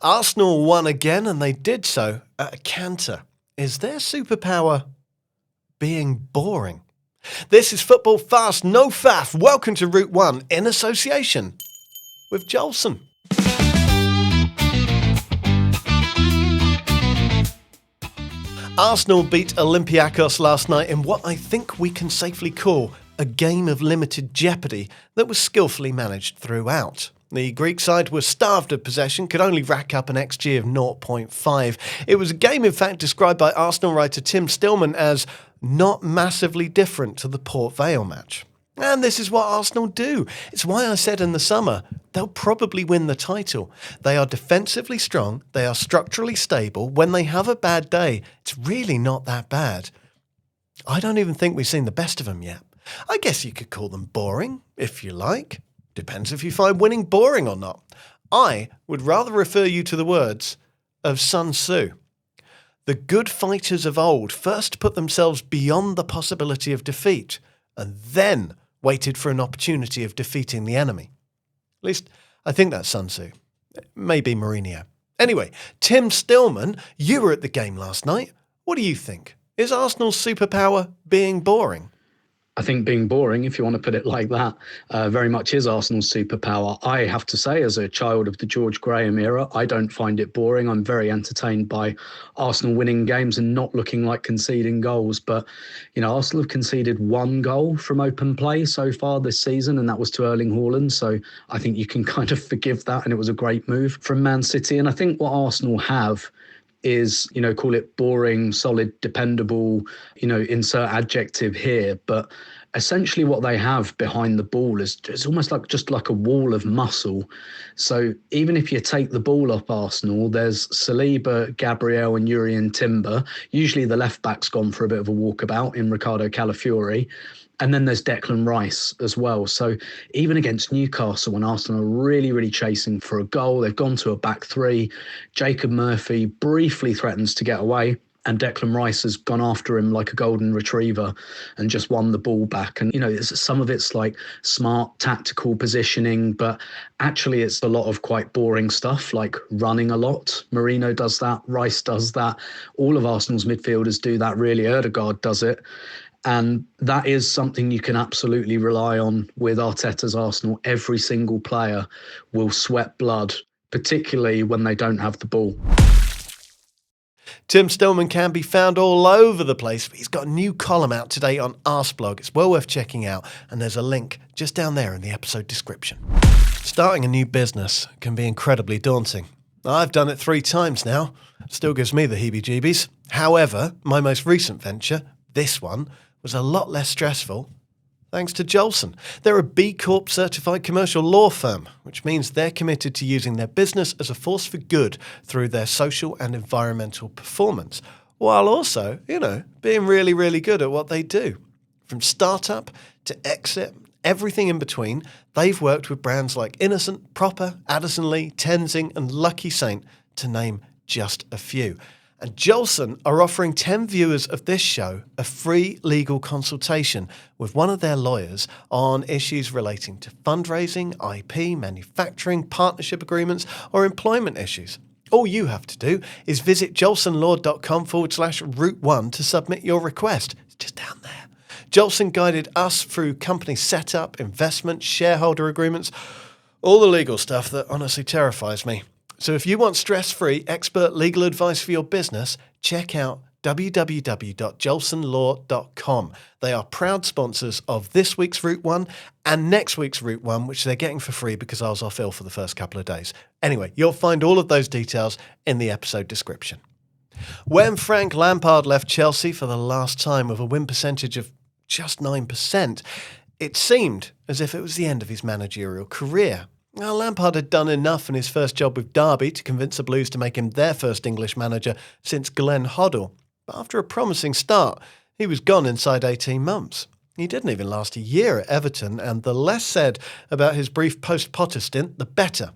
Arsenal won again, and they did so at a canter. Is their superpower being boring? This is Football Fast, No Faff. Welcome to Route 1 in association with Jolson. Arsenal beat Olympiacos last night in what I think we can safely call a game of limited jeopardy that was skillfully managed throughout. The Greek side was starved of possession, could only rack up an XG of 0.5. It was a game, in fact, described by Arsenal writer Tim Stillman as not massively different to the Port Vale match. And this is what Arsenal do. It's why I said in the summer, they'll probably win the title. They are defensively strong, they are structurally stable. When they have a bad day, it's really not that bad. I don't even think we've seen the best of them yet. I guess you could call them boring, if you like. Depends if you find winning boring or not. I would rather refer you to the words of Sun Tzu. The good fighters of old first put themselves beyond the possibility of defeat, and then waited for an opportunity of defeating the enemy. At least, I think that's Sun Tzu. Maybe Mourinho. Anyway, Tim Stillman, you were at the game last night. What do you think? Is Arsenal's superpower being boring? I think being boring, if you want to put it like that, very much is Arsenal's superpower. I have to say, as a child of the George Graham era, I don't find it boring. I'm very entertained by Arsenal winning games and not looking like conceding goals. But, Arsenal have conceded one goal from open play so far this season, and that was to Erling Haaland. So I think you can kind of forgive that, and it was a great move from Man City. And I think what Arsenal have is, call it boring, solid, dependable, insert adjective here. But essentially what they have behind the ball is almost like a wall of muscle. So even if you take the ball up Arsenal, there's Saliba, Gabriel and Urian Timber. Usually the left back's gone for a bit of a walkabout in Ricardo Calafiori. And then there's Declan Rice as well. So even against Newcastle, when Arsenal are really, really chasing for a goal, they've gone to a back three. Jacob Murphy briefly threatens to get away, and Declan Rice has gone after him like a golden retriever and just won the ball back. And, some of it's like smart tactical positioning, but actually it's a lot of quite boring stuff, like running a lot. Mourinho does that. Rice does that. All of Arsenal's midfielders do that, really. Ødegaard does it. And that is something you can absolutely rely on with Arteta's Arsenal. Every single player will sweat blood, particularly when they don't have the ball. Tim Stillman can be found all over the place, but he's got a new column out today on Arsblog. It's well worth checking out, and there's a link just down there in the episode description. Starting a new business can be incredibly daunting. I've done it 3 times now. It still gives me the heebie-jeebies. However, my most recent venture, this one, was a lot less stressful thanks to Jolson. They're a B Corp certified commercial law firm, which means they're committed to using their business as a force for good through their social and environmental performance, while also, being really, really good at what they do. From startup to exit, everything in between, they've worked with brands like Innocent, Proper, Addison Lee, Tenzing and Lucky Saint, to name just a few. And Jolson are offering 10 viewers of this show a free legal consultation with one of their lawyers on issues relating to fundraising, IP, manufacturing, partnership agreements, or employment issues. All you have to do is visit jolsonlaw.com/route1 to submit your request. It's just down there. Jolson guided us through company setup, investment, shareholder agreements, all the legal stuff that honestly terrifies me. So if you want stress-free expert legal advice for your business, check out www.jolsonlaw.com. They are proud sponsors of this week's Route 1 and next week's Route 1, which they're getting for free because I was off ill for the first couple of days. Anyway, you'll find all of those details in the episode description. When Frank Lampard left Chelsea for the last time with a win percentage of just 9%, it seemed as if it was the end of his managerial career. Now, Lampard had done enough in his first job with Derby to convince the Blues to make him their first English manager since Glenn Hoddle. But after a promising start, he was gone inside 18 months. He didn't even last a year at Everton, and the less said about his brief post-Potter stint, the better.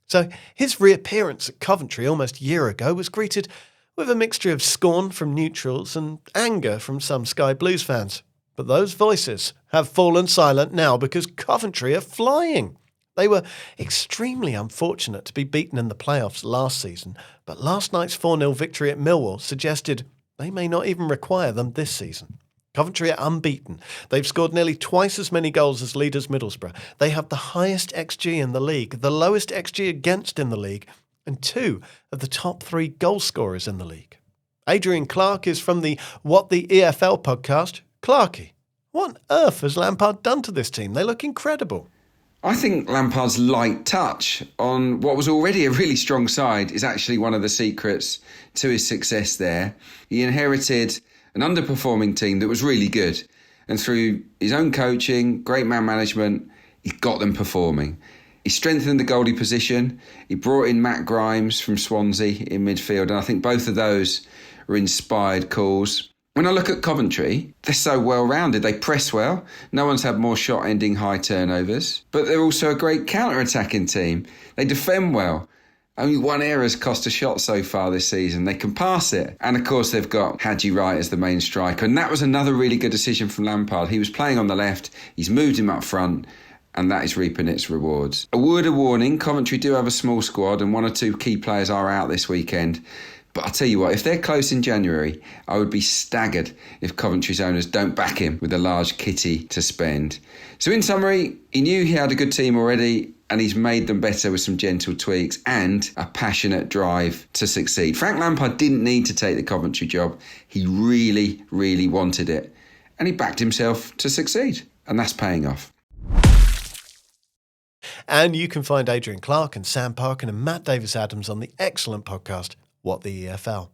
So his reappearance at Coventry almost a year ago was greeted with a mixture of scorn from neutrals and anger from some Sky Blues fans. But those voices have fallen silent now because Coventry are flying. They were extremely unfortunate to be beaten in the playoffs last season, but last night's 4-0 victory at Millwall suggested they may not even require them this season. Coventry are unbeaten. They've scored nearly twice as many goals as leaders Middlesbrough. They have the highest XG in the league, the lowest XG against in the league, and 2 of the top 3 goal scorers in the league. Adrian Clarke is from the What the EFL podcast. Clarkey, what on earth has Lampard done to this team? They look incredible. I think Lampard's light touch on what was already a really strong side is actually one of the secrets to his success there. He inherited an underperforming team that was really good. And through his own coaching, great man management, he got them performing. He strengthened the goalie position. He brought in Matt Grimes from Swansea in midfield. And I think both of those were inspired calls. When I look at Coventry, they're so well-rounded. They press well. No one's had more shot-ending high turnovers. But they're also a great counter-attacking team. They defend well. Only one error's cost a shot so far this season. They can pass it. And of course, they've got Hadji Wright as the main striker. And that was another really good decision from Lampard. He was playing on the left. He's moved him up front. And that is reaping its rewards. A word of warning, Coventry do have a small squad and 1 or 2 key players are out this weekend. But I'll tell you what, if they're close in January, I would be staggered if Coventry's owners don't back him with a large kitty to spend. So in summary, he knew he had a good team already and he's made them better with some gentle tweaks and a passionate drive to succeed. Frank Lampard didn't need to take the Coventry job. He really, really wanted it. And he backed himself to succeed. And that's paying off. And you can find Adrian Clarke and Sam Parkin and Matt Davis-Adams on the excellent podcast What the EFL.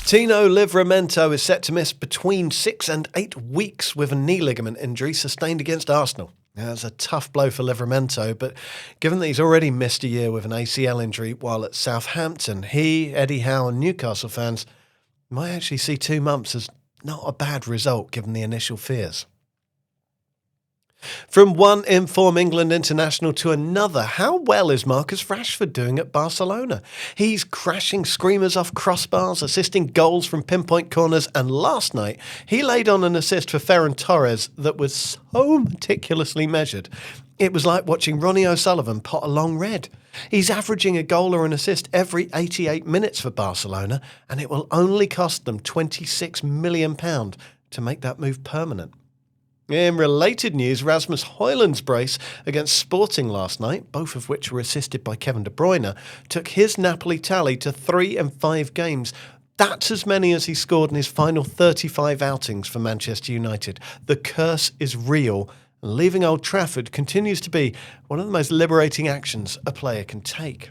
Tino Livramento is set to miss between 6 and 8 weeks with a knee ligament injury sustained against Arsenal. Now, that's a tough blow for Livramento, but given that he's already missed a year with an ACL injury while at Southampton, he, Eddie Howe and Newcastle fans might actually see 2 months as not a bad result given the initial fears. From one in-form England international to another, how well is Marcus Rashford doing at Barcelona? He's crashing screamers off crossbars, assisting goals from pinpoint corners, and last night he laid on an assist for Ferran Torres that was so meticulously measured. It was like watching Ronnie O'Sullivan pot a long red. He's averaging a goal or an assist every 88 minutes for Barcelona, and it will only cost them £26 million to make that move permanent. In related news, Rasmus Højlund's brace against Sporting last night, both of which were assisted by Kevin De Bruyne, took his Napoli tally to 3 in 5 games. That's as many as he scored in his final 35 outings for Manchester United. The curse is real, and leaving Old Trafford continues to be one of the most liberating actions a player can take.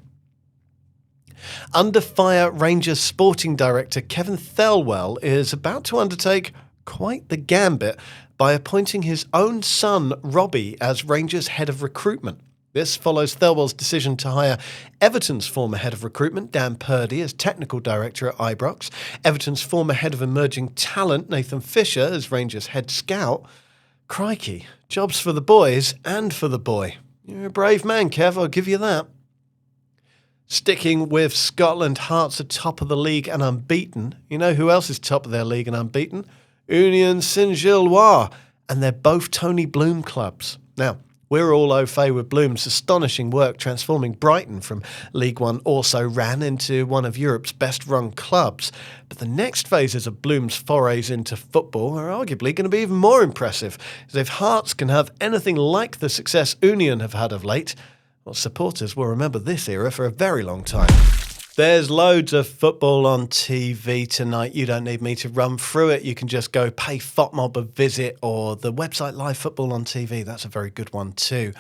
Under fire Rangers sporting director Kevin Thelwell is about to undertake quite the gambit by appointing his own son, Robbie, as Rangers head of recruitment. This follows Thelwell's decision to hire Everton's former head of recruitment, Dan Purdy, as technical director at Ibrox, Everton's former head of emerging talent, Nathan Fisher, as Rangers head scout. Crikey, jobs for the boys and for the boy. You're a brave man, Kev, I'll give you that. Sticking with Scotland, Hearts are top of the league and unbeaten. You know who else is top of their league and unbeaten? Union Saint-Gilloise, and they're both Tony Bloom clubs. Now, we're all au fait with Bloom's astonishing work transforming Brighton from League One also ran into one of Europe's best-run clubs. But the next phases of Bloom's forays into football are arguably going to be even more impressive, as if Hearts can have anything like the success Union have had of late, well, supporters will remember this era for a very long time. There's loads of football on TV tonight. You don't need me to run through it. You can just go pay FOTMob a visit or the website Live Football on TV. That's a very good one too.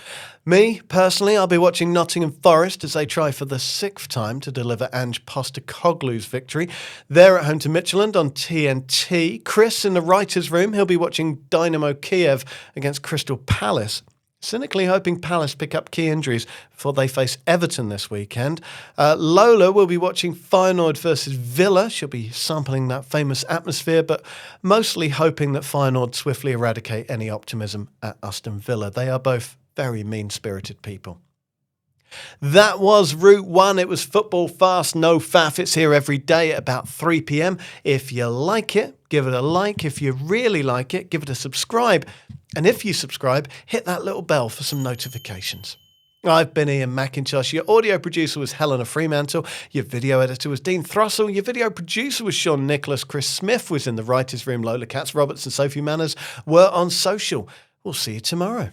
Me, personally, I'll be watching Nottingham Forest as they try for the 6th time to deliver Ange Postecoglou's victory. They're at home to Midtjylland on TNT. Chris in the writer's room, he'll be watching Dynamo Kiev against Crystal Palace. Cynically hoping Palace pick up key injuries before they face Everton this weekend. Lola will be watching Feyenoord versus Villa. She'll be sampling that famous atmosphere, but mostly hoping that Feyenoord swiftly eradicate any optimism at Aston Villa. They are both very mean-spirited people. That was Route 1. It was football fast, no faff. It's here every day at about 3 p.m. If you like it, give it a like. If you really like it, give it a subscribe. And if you subscribe, hit that little bell for some notifications. I've been Iain Macintosh. Your audio producer was Helena Fremantle. Your video editor was Deane Thrussell. Your video producer was Shaun, Nickless. Chris Smith was in the writer's room. Lola, Katz, Roberts and Sophie Manners were on social. We'll see you tomorrow.